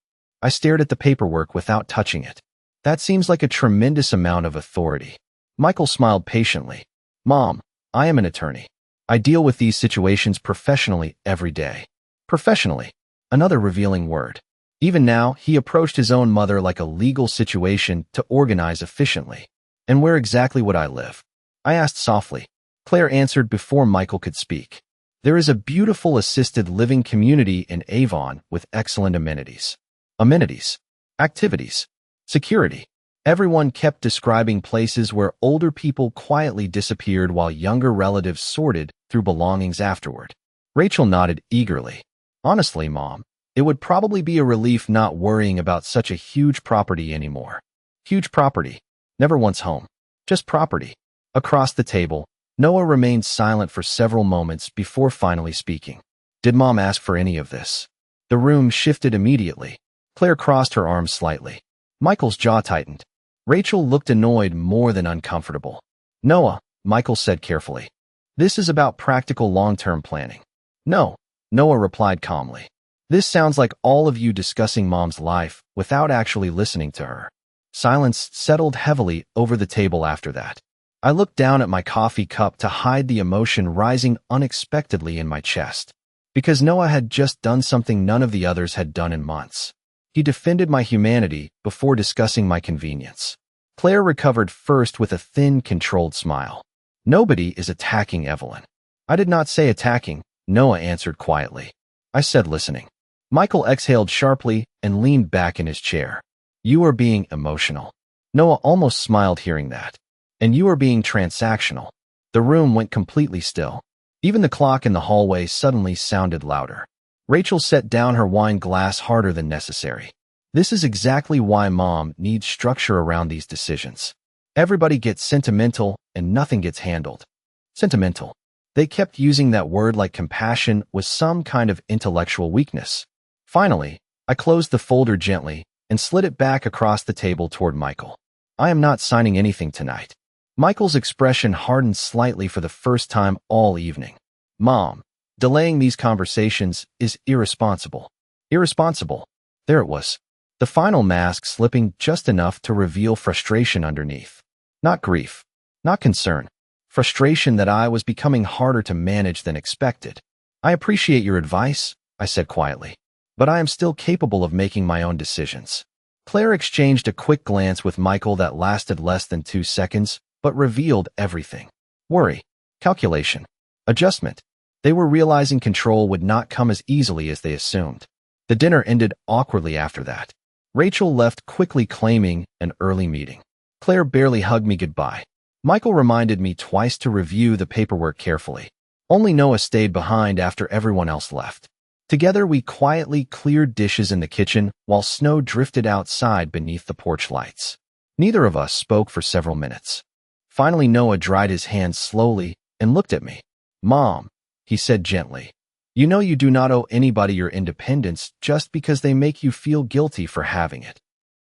I stared at the paperwork without touching it. "That seems like a tremendous amount of authority." Michael smiled patiently. "Mom, I am an attorney. I deal with these situations professionally every day. Professionally. Another revealing word. Even now, he approached his own mother like a legal situation to organize efficiently. And where exactly would I live? I asked softly. Claire answered before Michael could speak. There is a beautiful assisted living community in Avon with excellent amenities. Amenities. Activities. Security. Everyone kept describing places where older people quietly disappeared while younger relatives sorted through belongings afterward. Rachel nodded eagerly. Honestly, Mom, it would probably be a relief not worrying about such a huge property anymore. Huge property. Never once home. Just property. Across the table, Noah remained silent for several moments before finally speaking. Did Mom ask for any of this? The room shifted immediately. Claire crossed her arms slightly. Michael's jaw tightened. Rachel looked annoyed more than uncomfortable. Noah, Michael said carefully. This is about practical long-term planning. No, Noah replied calmly. This sounds like all of you discussing Mom's life without actually listening to her. Silence settled heavily over the table after that. I looked down at my coffee cup to hide the emotion rising unexpectedly in my chest. Because Noah had just done something none of the others had done in months. He defended my humanity before discussing my convenience. Claire recovered first with a thin, controlled smile. Nobody is attacking Evelyn. I did not say attacking, Noah answered quietly. I said listening. Michael exhaled sharply and leaned back in his chair. You are being emotional. Noah almost smiled hearing that. And you are being transactional. The room went completely still. Even the clock in the hallway suddenly sounded louder. Rachel set down her wine glass harder than necessary. This is exactly why Mom needs structure around these decisions. Everybody gets sentimental and nothing gets handled. Sentimental. They kept using that word like compassion was some kind of intellectual weakness. Finally, I closed the folder gently and slid it back across the table toward Michael. I am not signing anything tonight. Michael's expression hardened slightly for the first time all evening. Mom, delaying these conversations is irresponsible. Irresponsible. There it was. The final mask slipping just enough to reveal frustration underneath. Not grief. Not concern. Frustration that I was becoming harder to manage than expected. I appreciate your advice, I said quietly. But I am still capable of making my own decisions. Claire exchanged a quick glance with Michael that lasted less than 2 seconds, but revealed everything. Worry. Calculation. Adjustment. They were realizing control would not come as easily as they assumed. The dinner ended awkwardly after that. Rachel left quickly claiming an early meeting. Claire barely hugged me goodbye. Michael reminded me twice to review the paperwork carefully. Only Noah stayed behind after everyone else left. Together we quietly cleared dishes in the kitchen while snow drifted outside beneath the porch lights. Neither of us spoke for several minutes. Finally Noah dried his hands slowly and looked at me. Mom, he said gently. You know you do not owe anybody your independence just because they make you feel guilty for having it.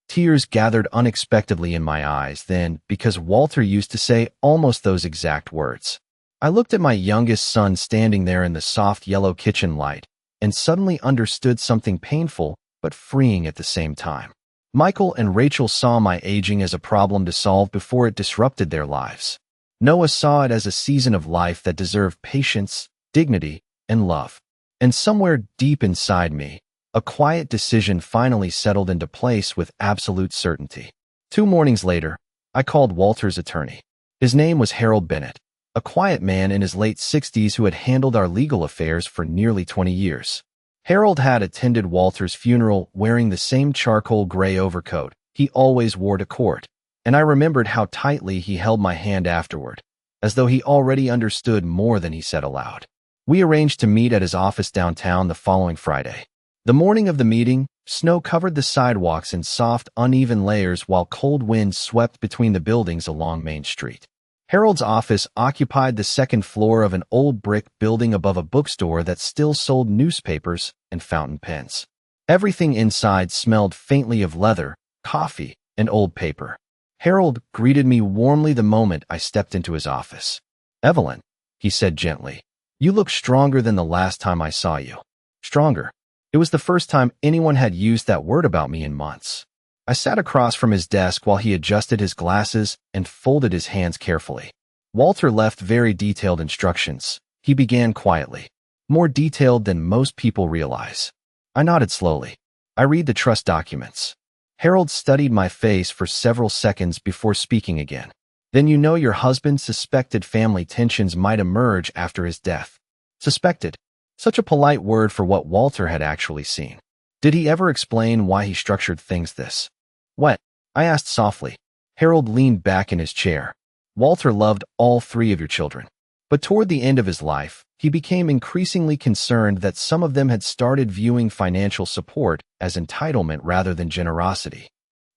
Tears gathered unexpectedly in my eyes then because Walter used to say almost those exact words. I looked at my youngest son standing there in the soft yellow kitchen light and suddenly understood something painful but freeing at the same time. Michael and Rachel saw my aging as a problem to solve before it disrupted their lives. Noah saw it as a season of life that deserved patience, dignity, and love. And somewhere deep inside me, a quiet decision finally settled into place with absolute certainty. 2 mornings later, I called Walter's attorney. His name was Harold Bennett, a quiet man in his late 60s who had handled our legal affairs for nearly 20 years. Harold had attended Walter's funeral wearing the same charcoal gray overcoat he always wore to court, and I remembered how tightly he held my hand afterward, as though he already understood more than he said aloud. We arranged to meet at his office downtown the following Friday. The morning of the meeting, snow covered the sidewalks in soft, uneven layers while cold winds swept between the buildings along Main Street. Harold's office occupied the second floor of an old brick building above a bookstore that still sold newspapers and fountain pens. Everything inside smelled faintly of leather, coffee, and old paper. Harold greeted me warmly the moment I stepped into his office. Evelyn, he said gently. You look stronger than the last time I saw you. Stronger. It was the first time anyone had used that word about me in months. I sat across from his desk while he adjusted his glasses and folded his hands carefully. Walter left very detailed instructions, He began quietly, more detailed than most people realize. I nodded slowly. I read the trust documents. Harold studied my face for several seconds before speaking again. Then you know your husband suspected family tensions might emerge after his death. Suspected. Such a polite word for what Walter had actually seen. Did he ever explain why he structured things this way? I asked softly. Harold leaned back in his chair. Walter loved all three of your children. But toward the end of his life, he became increasingly concerned that some of them had started viewing financial support as entitlement rather than generosity.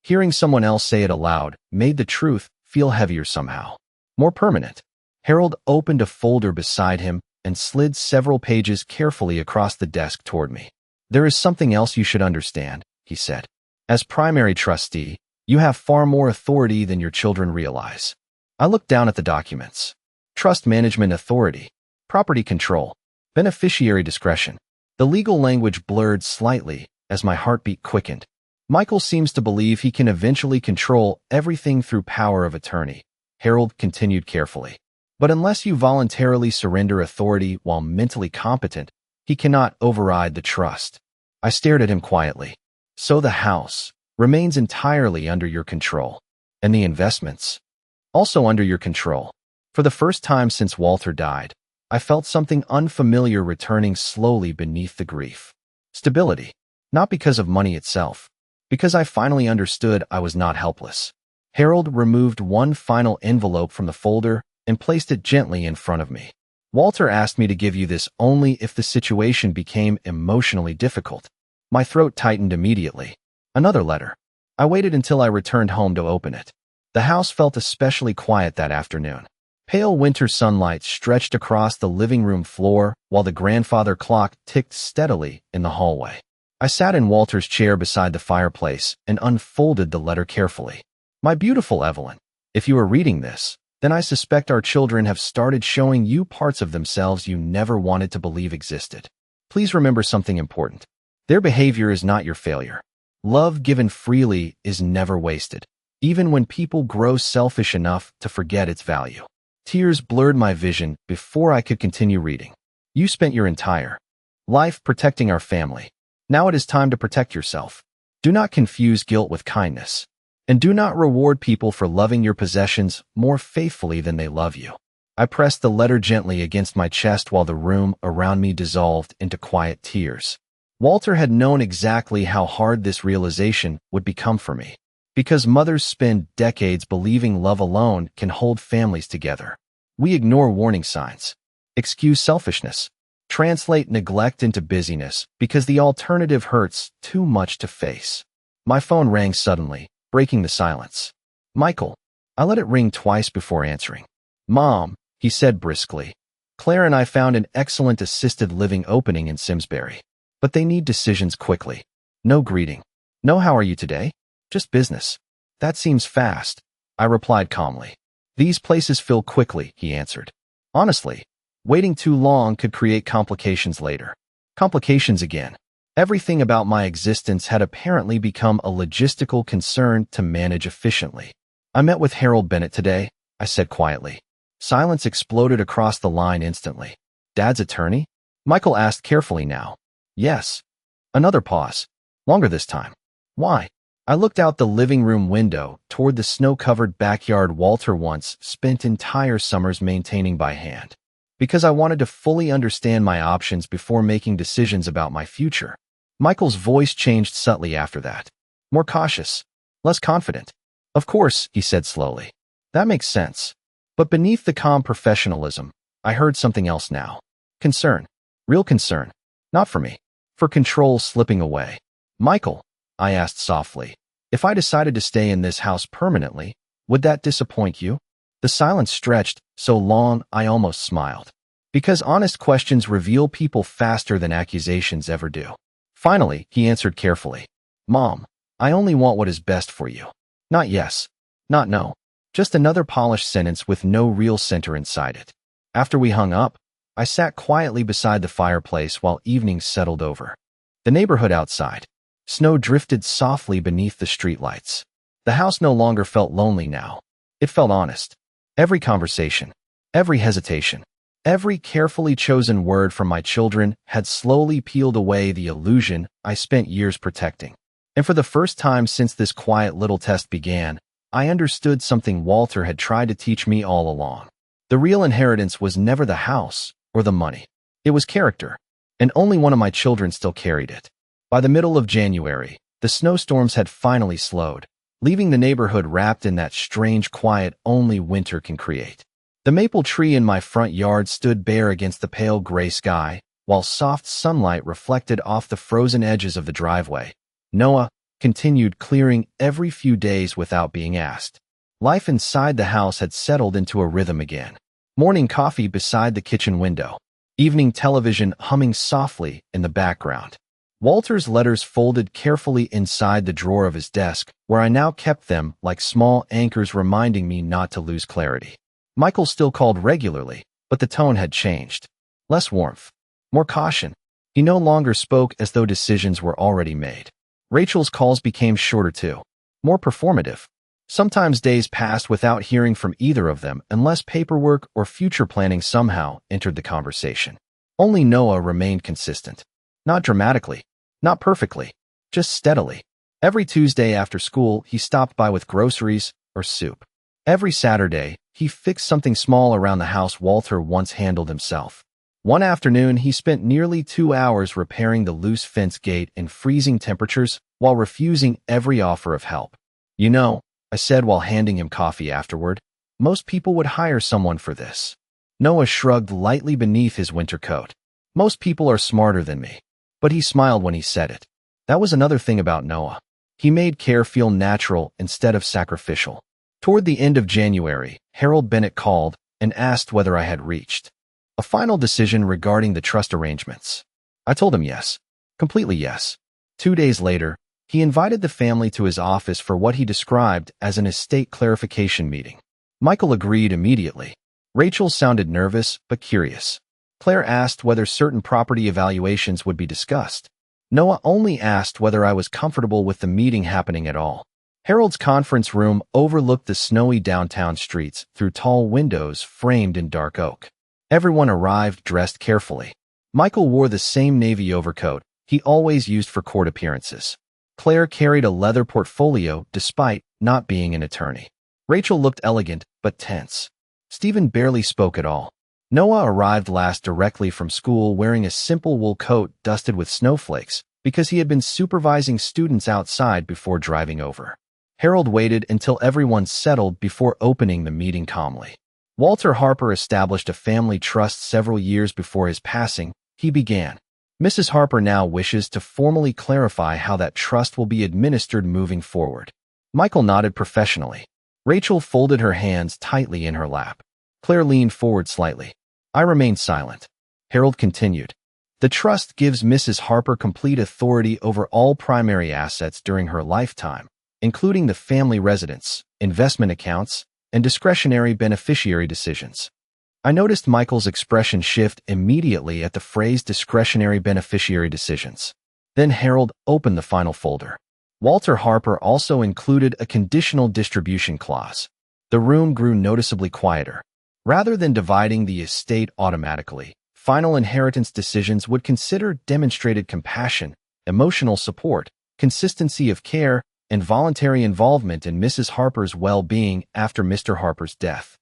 Hearing someone else say it aloud made the truth feel heavier somehow, more permanent. Harold opened a folder beside him and slid several pages carefully across the desk toward me. There is something else you should understand, he said. As primary trustee, you have far more authority than your children realize. I looked down at the documents. Trust management authority, property control, beneficiary discretion. The legal language blurred slightly as my heartbeat quickened. Michael seems to believe he can eventually control everything through power of attorney, Harold continued carefully. But unless you voluntarily surrender authority while mentally competent, he cannot override the trust. I stared at him quietly. So the house remains entirely under your control, and the investments also under your control. For the first time since Walter died, I felt something unfamiliar returning slowly beneath the grief. Stability, not because of money itself, because I finally understood I was not helpless. Harold removed one final envelope from the folder and placed it gently in front of me. Walter asked me to give you this only if the situation became emotionally difficult. My throat tightened immediately. Another letter. I waited until I returned home to open it. The house felt especially quiet that afternoon. Pale winter sunlight stretched across the living room floor while the grandfather clock ticked steadily in the hallway. I sat in Walter's chair beside the fireplace and unfolded the letter carefully. My beautiful Evelyn, if you are reading this, then I suspect our children have started showing you parts of themselves you never wanted to believe existed. Please remember something important. Their behavior is not your failure. Love given freely is never wasted, even when people grow selfish enough to forget its value. Tears blurred my vision before I could continue reading. You spent your entire life protecting our family. Now it is time to protect yourself. Do not confuse guilt with kindness. And do not reward people for loving your possessions more faithfully than they love you. I pressed the letter gently against my chest while the room around me dissolved into quiet tears. Walter had known exactly how hard this realization would become for me, because mothers spend decades believing love alone can hold families together. We ignore warning signs, excuse selfishness, translate neglect into busyness because the alternative hurts too much to face. My phone rang suddenly, breaking the silence. Michael. I let it ring twice before answering. Mom, he said briskly. Claire and I found an excellent assisted living opening in Simsbury. But they need decisions quickly. No greeting. No how are you today? Just business. That seems fast, I replied calmly. These places fill quickly, he answered. Honestly, waiting too long could create complications later. Complications again. Everything about my existence had apparently become a logistical concern to manage efficiently. I met with Harold Bennett today, I said quietly. Silence exploded across the line instantly. Dad's attorney? Michael asked carefully now. Yes. Another pause. Longer this time. Why? I looked out the living room window toward the snow-covered backyard Walter once spent entire summers maintaining by hand. Because I wanted to fully understand my options before making decisions about my future. Michael's voice changed subtly after that. More cautious. Less confident. Of course, he said slowly. That makes sense. But beneath the calm professionalism, I heard something else now. Concern. Real concern. Not for me. For control slipping away. Michael, I asked softly, if I decided to stay in this house permanently, would that disappoint you? The silence stretched so long I almost smiled. Because honest questions reveal people faster than accusations ever do. Finally, he answered carefully. Mom, I only want what is best for you. Not yes. Not no. Just another polished sentence with no real center inside it. After we hung up, I sat quietly beside the fireplace while evening settled over. The neighborhood outside. Snow drifted softly beneath the streetlights. The house no longer felt lonely now. It felt honest. Every conversation, every hesitation, Every carefully chosen word from my children had slowly peeled away the illusion I spent years protecting. And for the first time since this quiet little test began, I understood something Walter had tried to teach me all along. The real inheritance was never the house or the money. It was character, and only one of my children still carried it. By the middle of January, the snowstorms had finally slowed, leaving the neighborhood wrapped in that strange quiet only winter can create. The maple tree in my front yard stood bare against the pale gray sky, while soft sunlight reflected off the frozen edges of the driveway. Noah continued clearing every few days without being asked. Life inside the house had settled into a rhythm again. Morning coffee beside the kitchen window. Evening television humming softly in the background. Walter's letters folded carefully inside the drawer of his desk, where I now kept them like small anchors reminding me not to lose clarity. Michael still called regularly, but the tone had changed. Less warmth, more caution. He no longer spoke as though decisions were already made. Rachel's calls became shorter too, more performative. Sometimes days passed without hearing from either of them unless paperwork or future planning somehow entered the conversation. Only Noah remained consistent. Not dramatically, not perfectly, just steadily. Every Tuesday after school, he stopped by with groceries or soup. Every Saturday, he fixed something small around the house Walter once handled himself. One afternoon, he spent nearly 2 hours repairing the loose fence gate in freezing temperatures while refusing every offer of help. "You know," I said while handing him coffee afterward, "most people would hire someone for this." Noah shrugged lightly beneath his winter coat. "Most people are smarter than me." But he smiled when he said it. That was another thing about Noah. He made care feel natural instead of sacrificial. Toward the end of January, Harold Bennett called and asked whether I had reached a final decision regarding the trust arrangements. I told him yes. Completely yes. 2 days later, he invited the family to his office for what he described as an estate clarification meeting. Michael agreed immediately. Rachel sounded nervous but curious. Claire asked whether certain property evaluations would be discussed. Noah only asked whether I was comfortable with the meeting happening at all. Harold's conference room overlooked the snowy downtown streets through tall windows framed in dark oak. Everyone arrived dressed carefully. Michael wore the same navy overcoat he always used for court appearances. Claire carried a leather portfolio despite not being an attorney. Rachel looked elegant but tense. Stephen barely spoke at all. Noah arrived last directly from school wearing a simple wool coat dusted with snowflakes because he had been supervising students outside before driving over. Harold waited until everyone settled before opening the meeting calmly. Walter Harper established a family trust several years before his passing. He began. "Mrs. Harper now wishes to formally clarify how that trust will be administered moving forward." Michael nodded professionally. Rachel folded her hands tightly in her lap. Claire leaned forward slightly. I remained silent. Harold continued. "The trust gives Mrs. Harper complete authority over all primary assets during her lifetime, including the family residence, investment accounts, and discretionary beneficiary decisions." I noticed Michael's expression shift immediately at the phrase discretionary beneficiary decisions. Then Harold opened the final folder. Walter Harper also included a conditional distribution clause. The room grew noticeably quieter. Rather than dividing the estate automatically, final inheritance decisions would consider demonstrated compassion, emotional support, consistency of care, and voluntary involvement in Mrs. Harper's well-being after Mr. Harper's death.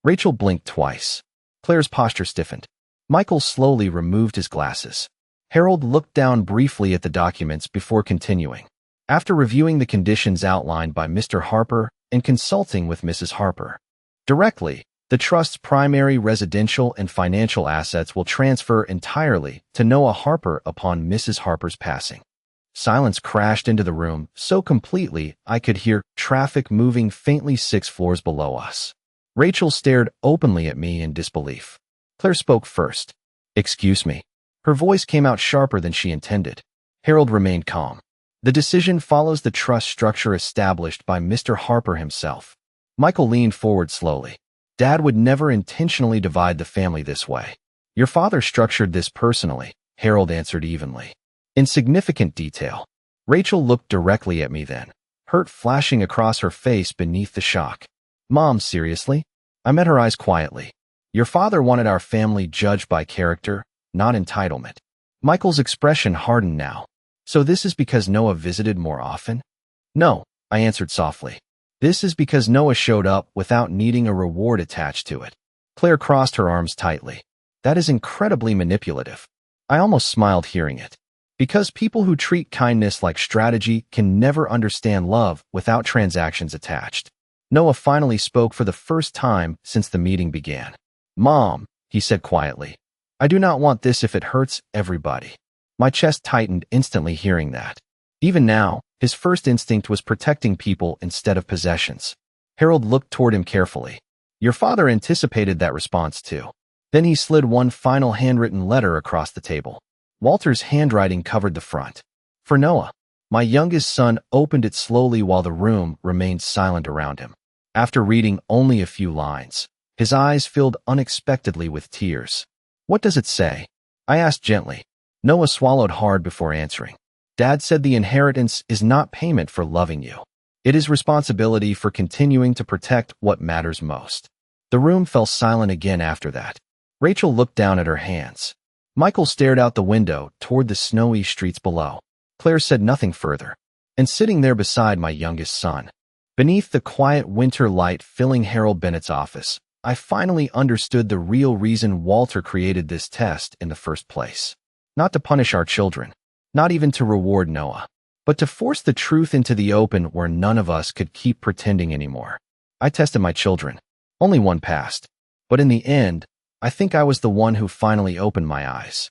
Rachel blinked twice. Claire's posture stiffened. Michael slowly removed his glasses. Harold looked down briefly at the documents before continuing. After reviewing the conditions outlined by Mr. Harper and consulting with Mrs. Harper directly, the trust's primary residential and financial assets will transfer entirely to Noah Harper upon Mrs. Harper's passing. Silence crashed into the room so completely I could hear traffic moving faintly 6 floors below us. Rachel stared openly at me in disbelief. Claire spoke first. "Excuse me." Her voice came out sharper than she intended. Harold remained calm. "The decision follows the trust structure established by Mr. Harper himself." Michael leaned forward slowly. "Dad would never intentionally divide the family this way. Your father structured this personally," Harold answered evenly. "In significant detail." Rachel looked directly at me then, hurt flashing across her face beneath the shock. "Mom, seriously?" I met her eyes quietly. Your father wanted our family judged by character, not entitlement. Michael's expression hardened now. So this is because Noah visited more often? No, I answered softly. This is because Noah showed up without needing a reward attached to it. Claire crossed her arms tightly. That is incredibly manipulative. I almost smiled hearing it. Because people who treat kindness like strategy can never understand love without transactions attached. Noah finally spoke for the first time since the meeting began. Mom, he said quietly, I do not want this if it hurts everybody. My chest tightened instantly hearing that. Even now, his first instinct was protecting people instead of possessions. Harold looked toward him carefully. Your father anticipated that response too. Then he slid one final handwritten letter across the table. Walter's handwriting covered the front. For Noah. My youngest son opened it slowly while the room remained silent around him. After reading only a few lines, his eyes filled unexpectedly with tears. What does it say? I asked gently. Noah swallowed hard before answering. Dad said the inheritance is not payment for loving you. It is responsibility for continuing to protect what matters most. The room fell silent again after that. Rachel looked down at her hands. Michael stared out the window toward the snowy streets below. Claire said nothing further. And sitting there beside my youngest son, beneath the quiet winter light filling Harold Bennett's office, I finally understood the real reason Walter created this test in the first place. Not to punish our children, not even to reward Noah, but to force the truth into the open where none of us could keep pretending anymore. I tested my children. Only one passed. But in the end, I think I was the one who finally opened my eyes.